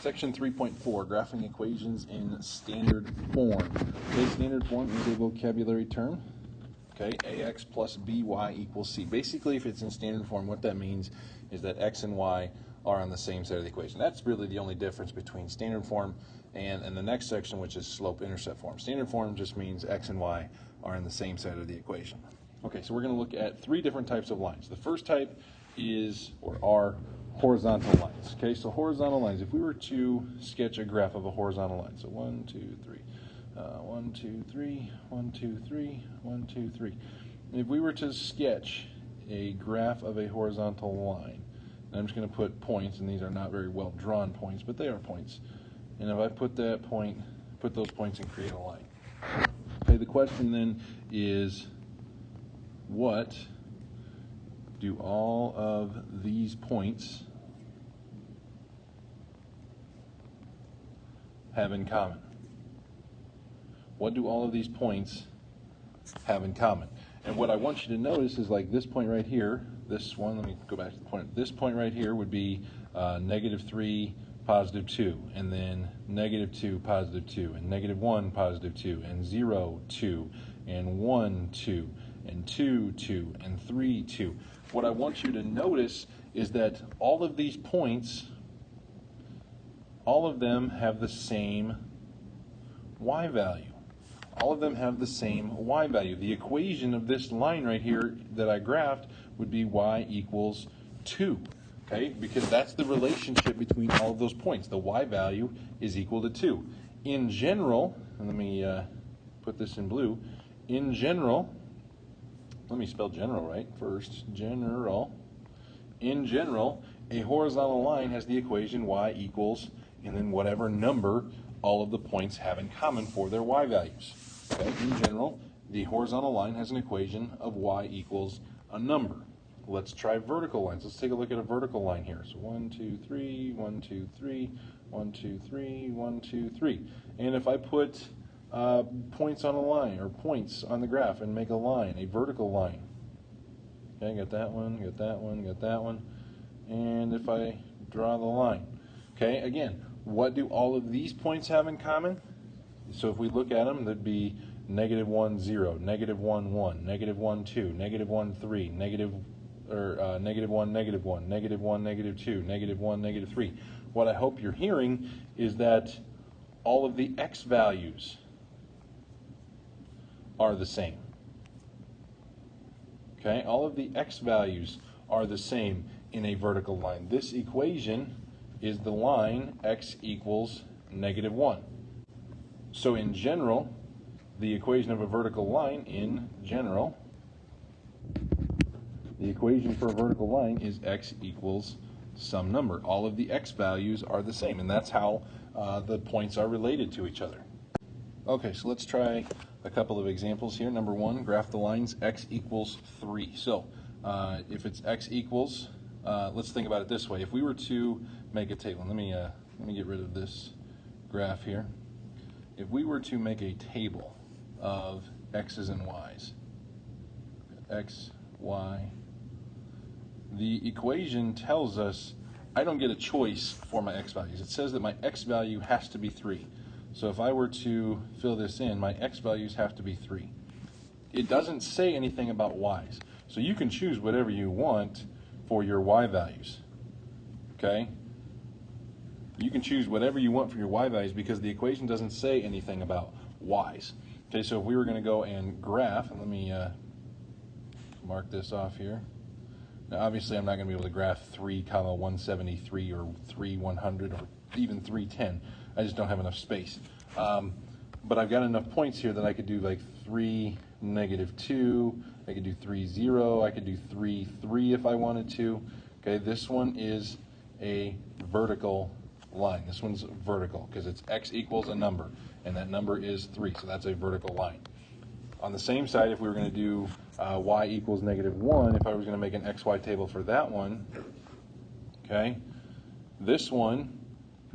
Section 3.4, graphing equations in standard form. Okay, standard form is a vocabulary term. Okay, ax plus by equals c. Basically, if it's in standard form, what that means is that x and y are on the same side of the equation. That's really the only difference between standard form and the next section, which is slope-intercept form. Standard form just means x and y are on the same side of the equation. Okay, so we're going to look at three different types of lines. The first type is, or are, horizontal lines. Okay, so horizontal lines, if we were to sketch a graph of a horizontal line, so 1, 2, 3, 1, 2, 3, 1, 2, 3, 1, 2, 3. If we were to sketch a graph of a horizontal line, and I'm just going to put points, and these are not very well drawn points, but they are points. And if I put those points and create a line. Okay, the question then is, what do all of these points have in common? What do all of these points have in common? And what I want you to notice is, like this point right here, this one, let me go back to the point. This point right here would be -3, +2, and then -2, +2, and -1, +2, and 0, 2, and 1, 2, and 2, 2, and 3, 2. What I want you to notice is that all of these points, all of them have the same y value. All of them have the same y value. The equation of this line right here that I graphed would be y equals 2. Okay, because that's the relationship between all of those points. The y value is equal to 2. In general, and let me put this in blue, in general, let me spell general right first, general. In general, a horizontal line has the equation y equals, and then whatever number all of the points have in common for their y values. Okay, in general, the horizontal line has an equation of y equals a number. Let's try vertical lines. Let's take a look at a vertical line here. So 1, 2, 3, 1, 2, 3, 1, 2, 3, 1, 2, 3. And if I put points on a line, or points on the graph, and make a line, a vertical line. Okay, got that one, got that one, got that one. And if I draw the line. Okay, again, what do all of these points have in common? So if we look at them, there'd be -1, 0, -1, 1, -1, 2, -1, 3, -1, -1, -1, -1, -2, -1, -3. What I hope you're hearing is that all of the x values are the same. Okay, all of the x values are the same in a vertical line. This equation is the line x equals -1. So in general, the equation of a vertical line, in general, the equation for a vertical line is x equals some number. All of the x values are the same, and that's how the points are related to each other. Okay, so let's try a couple of examples here. Number one, graph the lines x equals 3. So if it's x equals, let's think about it this way. If we were to make a table, let me get rid of this graph here. If we were to make a table of x's and y's, x, y, the equation tells us I don't get a choice for my x values. It says that my x value has to be 3. So if I were to fill this in, my x values have to be 3. It doesn't say anything about y's. So you can choose whatever you want for your y values. Okay? You can choose whatever you want for your y values because the equation doesn't say anything about y's. Okay, so if we were going to go and graph, and let me mark this off here. Now obviously I'm not going to be able to graph 3, 173 or 3, 100 or even 310. I just don't have enough space. But I've got enough points here that I could do like 3, -2, I could do 3, 0, I could do 3, 3 if I wanted to. Okay, this one is a vertical line. This one's vertical because it's x equals a number, and that number is 3, so that's a vertical line. On the same side, if we were going to do y equals -1, if I was going to make an xy table for that one, okay, this one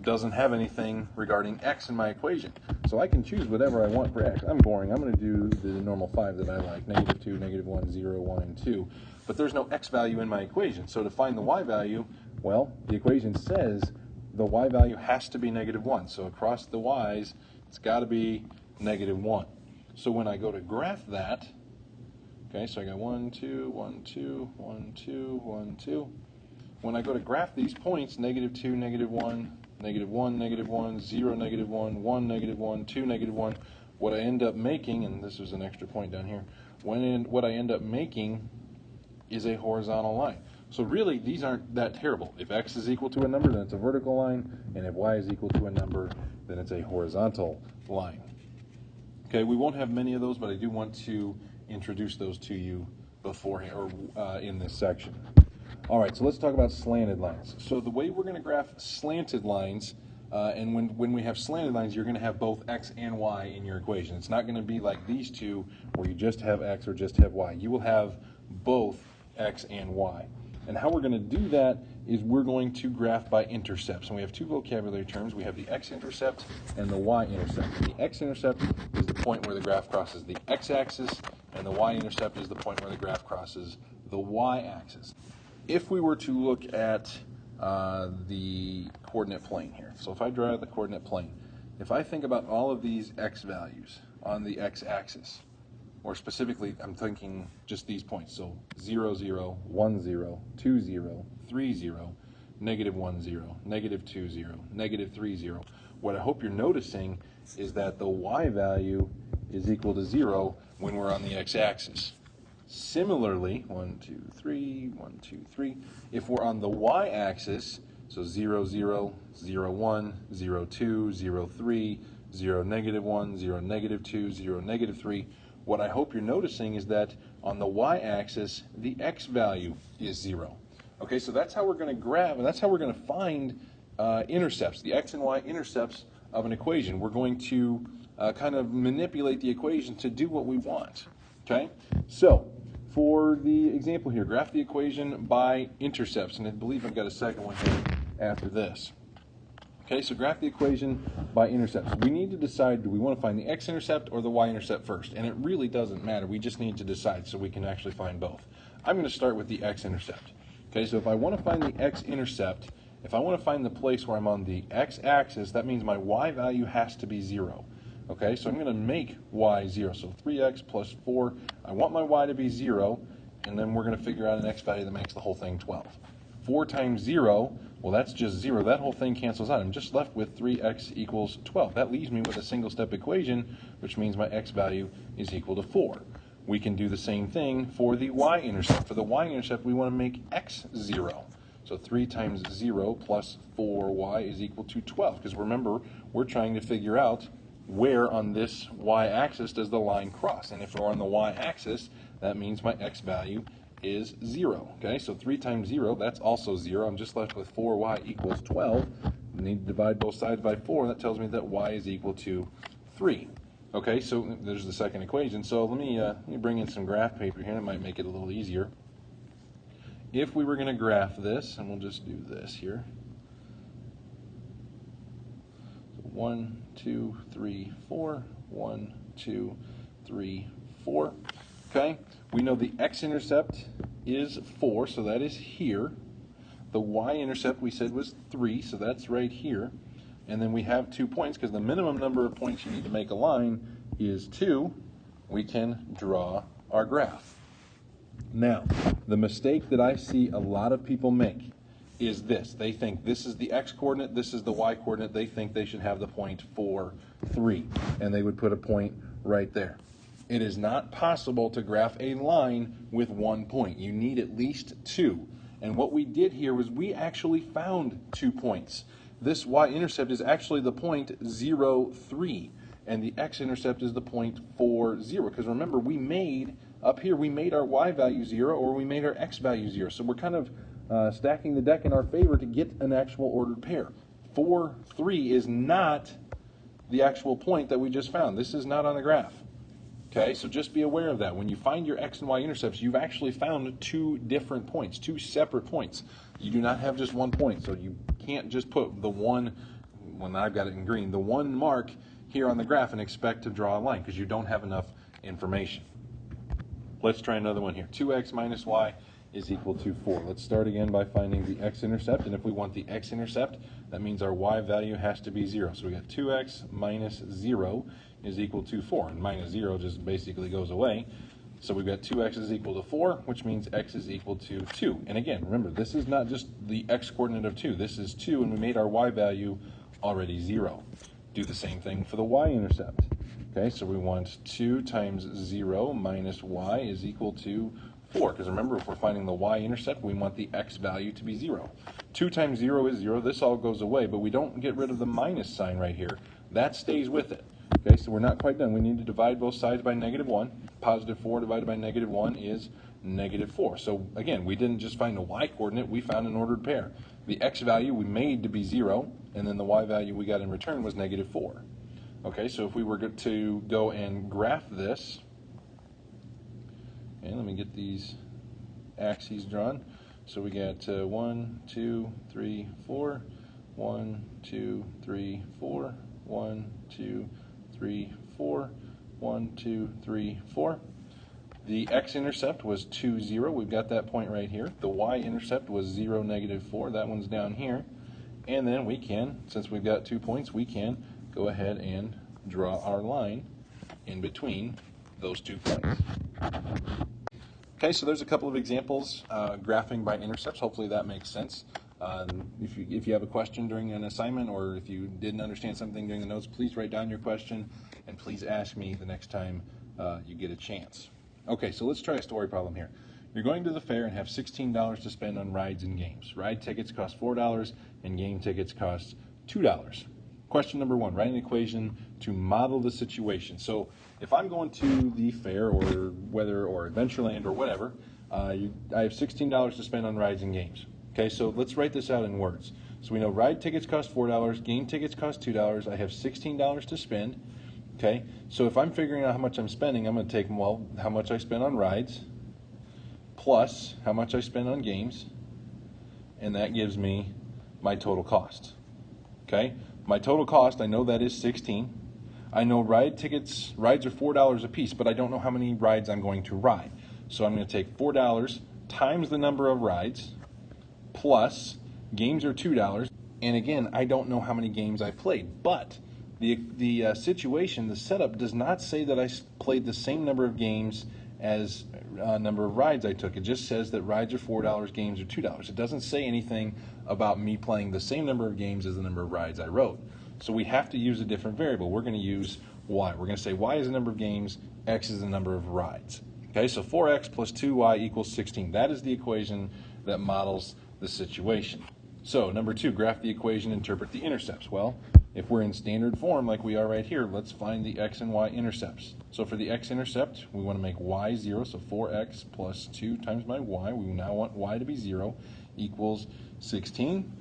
doesn't have anything regarding x in my equation. So I can choose whatever I want for x. I'm boring. I'm going to do the normal 5 that I like, -2, -1, 0, 1, and 2. But there's no x value in my equation. So to find the y value, well, the equation says the y value has to be -1. So across the y's, it's got to be -1. So when I go to graph that, okay, so I got 1, 2, 1, 2, 1, 2, 1, 2. When I go to graph these points, -2, -1, -1, -1, 0, -1, 1, -1, 2, -1, what I end up making, and this is an extra point down here, what I end up making is a horizontal line. So really, these aren't that terrible. If x is equal to a number, then it's a vertical line, and if y is equal to a number, then it's a horizontal line. Okay, we won't have many of those, but I do want to introduce those to you beforehand, or in this section. All right, so let's talk about slanted lines. So the way we're going to graph slanted lines, and when we have slanted lines, you're going to have both x and y in your equation. It's not going to be like these two, where you just have x or just have y. You will have both x and y. And how we're going to do that is we're going to graph by intercepts. And we have two vocabulary terms. We have the x-intercept and the y-intercept. The x-intercept is the point where the graph crosses the x-axis, and the y-intercept is the point where the graph crosses the y-axis. If we were to look at the coordinate plane here, so if I draw the coordinate plane, if I think about all of these x values on the x-axis, or specifically, I'm thinking just these points. So 0, 0, 1, 0, 2, 0, 3, 0, -1, 0, -2, 0, -3, 0. What I hope you're noticing is that the y value is equal to 0 when we're on the x-axis. Similarly, 1, 2, 3, 1, 2, 3, if we're on the y-axis, so 0, 0, 0, 1, 0, 2, 0, 3, 0, -1, 0, -2, 0, -3, what I hope you're noticing is that on the y-axis, the x value is 0. Okay, so that's how we're going to graph, and that's how we're going to find intercepts, the x and y intercepts of an equation. We're going to kind of manipulate the equation to do what we want. Okay, so for the example here, graph the equation by intercepts, and I believe I've got a second one here after this. Okay, so graph the equation by intercepts. We need to decide, do we want to find the x-intercept or the y-intercept first? And it really doesn't matter. We just need to decide so we can actually find both. I'm going to start with the x-intercept. Okay, so if I want to find the x-intercept, if I want to find the place where I'm on the x-axis, that means my y value has to be 0. Okay, so I'm going to make y 0. So 3x plus 4, I want my y to be 0, and then we're going to figure out an x value that makes the whole thing 12. 4 times 0, well, that's just 0. That whole thing cancels out. I'm just left with 3x equals 12. That leaves me with a single-step equation, which means my x value is equal to 4. We can do the same thing for the y-intercept. For the y-intercept, we want to make x 0. So 3 times 0 plus 4y is equal to 12. Because remember, we're trying to figure out where on this y-axis does the line cross. And if we're on the y-axis, that means my x value is 0. Okay, so 3 times 0, that's also 0. I'm just left with 4y equals 12. I need to divide both sides by 4. That tells me that y is equal to 3. Okay, so there's the second equation. So let me bring in some graph paper here. It might make it a little easier. If we were going to graph this, and we'll just do this here. 1, 2, 3, 4. 1, 2, 3, 4. Okay, we know the x-intercept is 4, so that is here. The y-intercept we said was 3, so that's right here. And then we have 2 points, because the minimum number of points you need to make a line is 2. We can draw our graph. Now, the mistake that I see a lot of people make is this. They think this is the x-coordinate, this is the y-coordinate. They think they should have the point 4, 3, and they would put a point right there. It is not possible to graph a line with 1 point. You need at least 2. And what we did here was we actually found 2 points. This y-intercept is actually the point 0, 3, and the x-intercept is the point 4, 0. Because remember, we made, up here, we made our y value 0, or we made our x value 0. So we're kind of stacking the deck in our favor to get an actual ordered pair. 4, 3 is not the actual point that we just found. This is not on the graph. Okay, so just be aware of that. When you find your x and y intercepts, you've actually found 2 different points, 2 separate points. You do not have just 1 point, so you can't just put the one, when I've got it in green, the 1 mark here on the graph and expect to draw a line, because you don't have enough information. Let's try another one here. 2x minus y is equal to 4. Let's start again by finding the x-intercept, and if we want the x-intercept, That means our y value has to be 0. So we got 2x minus 0 is equal to 4. And minus 0 just basically goes away. So we've got 2x is equal to 4, which means x is equal to 2. And again, remember, this is not just the x coordinate of 2. This is 2, and we made our y value already 0. Do the same thing for the y-intercept. Okay, so we want 2 times 0 minus y is equal to 4. Because remember, if we're finding the y-intercept, we want the x value to be 0. 2 times 0 is 0. This all goes away, but we don't get rid of the minus sign right here. That stays with it. Okay, so we're not quite done. We need to divide both sides by negative 1. Positive 4 divided by negative 1 is negative 4. So again, we didn't just find a y-coordinate, we found an ordered pair. The x value we made to be 0, and then the y value we got in return was negative 4. Okay, so if we were to go and graph this, and let me get these axes drawn. So we got 1, 2, 3, 4, 1, 2, 3, 4, 1, 2, 3, 4, 1, 2, 3, 4. The x-intercept was 2, 0. We've got that point right here. The y-intercept was 0, negative 4. That one's down here. And then we can, since we've got 2 points, we can go ahead and draw our line in between those 2 points. Okay, so there's a couple of examples graphing by intercepts. Hopefully that makes sense. If you have a question during an assignment, or if you didn't understand something during the notes, please write down your question and please ask me the next time you get a chance. Okay, so let's try a story problem here. You're going to the fair and have $16 to spend on rides and games. Ride tickets cost $4 and game tickets cost $2. Question number 1, write an equation to model the situation. So if I'm going to the fair or Adventureland or whatever, I have $16 to spend on rides and games. Okay, so let's write this out in words. So we know ride tickets cost $4, game tickets cost $2, I have $16 to spend. Okay, so if I'm figuring out how much I'm spending, I'm going to take, well, how much I spend on rides, plus how much I spend on games, and that gives me my total cost. Okay, my total cost, I know that is 16. I know rides are $4 a piece, but I don't know how many rides I'm going to ride. So I'm going to take $4 times the number of rides, plus games are $2, and again, I don't know how many games I played, but the situation, the setup does not say that I played the same number of games as number of rides I took. It just says that rides are $4, games are $2. It doesn't say anything about me playing the same number of games as the number of rides I rode. So we have to use a different variable. We're going to use y. We're going to say y is the number of games, x is the number of rides. Okay, so 4x plus 2y equals 16. That is the equation that models the situation. So number 2, graph the equation, interpret the intercepts. Well, if we're in standard form like we are right here, let's find the x and y intercepts. So for the x-intercept, we want to make y 0, so 4x plus 2 times my y. We now want y to be 0 equals 16.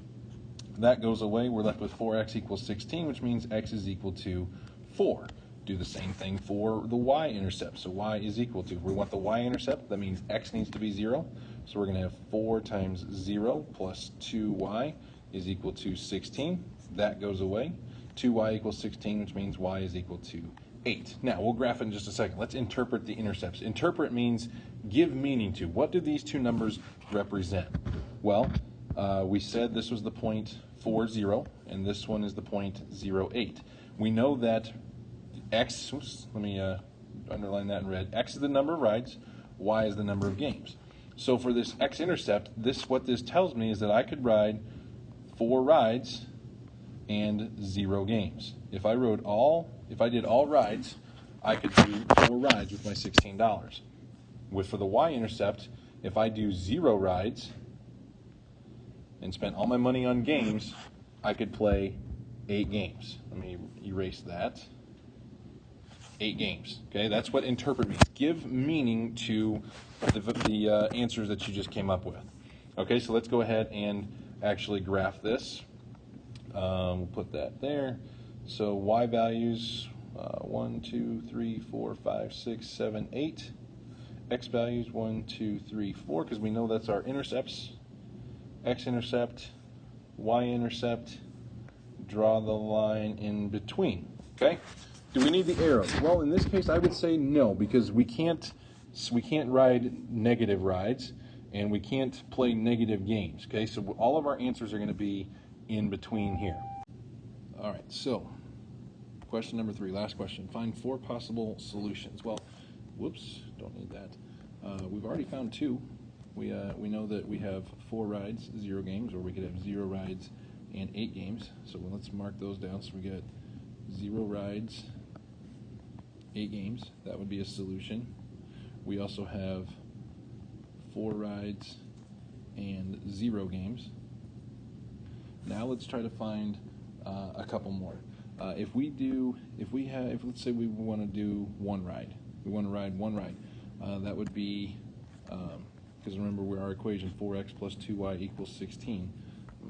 That goes away. We're left with 4x equals 16, which means x is equal to 4. Do the same thing for the y-intercept. So y is equal to, we want the y-intercept, that means x needs to be 0. So we're going to have 4 times 0 plus 2y is equal to 16. That goes away. 2y equals 16, which means y is equal to 8. Now, we'll graph it in just a second. Let's interpret the intercepts. Interpret means give meaning to. What do these two numbers represent? Well, we said this was the point 4, 0, and this one is the point 0, 8. We know that x, let me underline that in red, x is the number of rides, y is the number of games. So for this x-intercept, what this tells me is that I could ride 4 rides and 0 games. If I did all rides, I could do 4 rides with my $16. For the y-intercept, if I do 0 rides and spent all my money on games, I could play 8 games. Let me erase that. 8 games. Okay, that's what interpret means. Give meaning to the answers that you just came up with. Okay, so let's go ahead and actually graph this. We'll put that there. So y values 1, 2, 3, 4, 5, 6, 7, 8. X values 1, 2, 3, 4, because we know that's our intercepts. X-intercept, y-intercept, draw the line in between. Okay? Do we need the arrows? Well, in this case, I would say no, because we can't ride negative rides, and we can't play negative games. Okay, so all of our answers are going to be in between here. All right, so question number 3, last question. Find 4 possible solutions. Well, whoops, don't need that. We've already found 2. We know that we have 4 rides, 0 games, or we could have 0 rides and 8 games. So let's mark those down. So we got 0 rides, 8 games. That would be a solution. We also have 4 rides and 0 games. Now let's try to find a couple more. Let's say we want to do 1 ride. We want to ride 1 ride. That would be, because remember our equation, 4x plus 2y equals 16.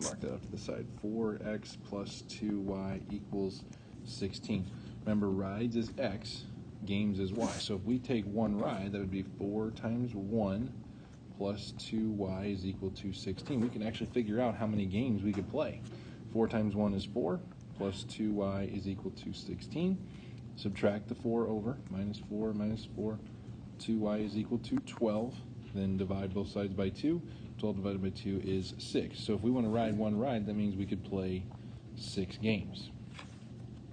Mark that up to the side. 4x plus 2y equals 16. Remember, rides is x, games is y. So if we take 1 ride, that would be 4 times 1 plus 2y is equal to 16. We can actually figure out how many games we could play. 4 times 1 is 4, plus 2y is equal to 16. Subtract the 4 over, minus 4 minus 4. 2y is equal to 12. Then divide both sides by 2. 12 divided by 2 is 6. So if we want to ride 1 ride, that means we could play 6 games.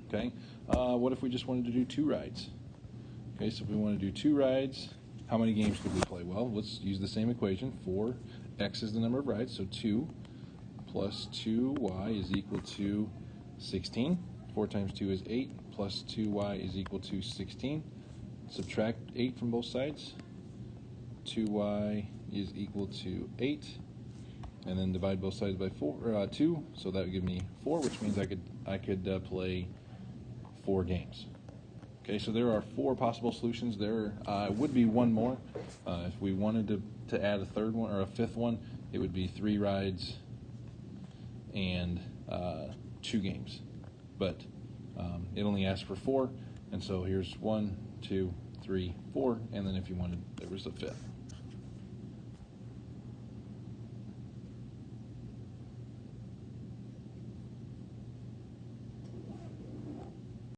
Okay? What if we just wanted to do 2 rides? Okay, so if we want to do 2 rides, how many games could we play? Well, let's use the same equation. 4x is the number of rides, so 2 plus 2y is equal to 16. 4 times 2 is 8, plus 2y is equal to 16. Subtract 8 from both sides. 2y is equal to 8. And then divide both sides by 2, so that would give me 4, which means I could play 4 games. Okay, so there are 4 possible solutions. There would be one more. If we wanted to add a 3rd one or a 5th one, it would be 3 rides and 2 games. But it only asks for 4, and so here's 1, 2, 3, 4, and then if you wanted, there was a 5th.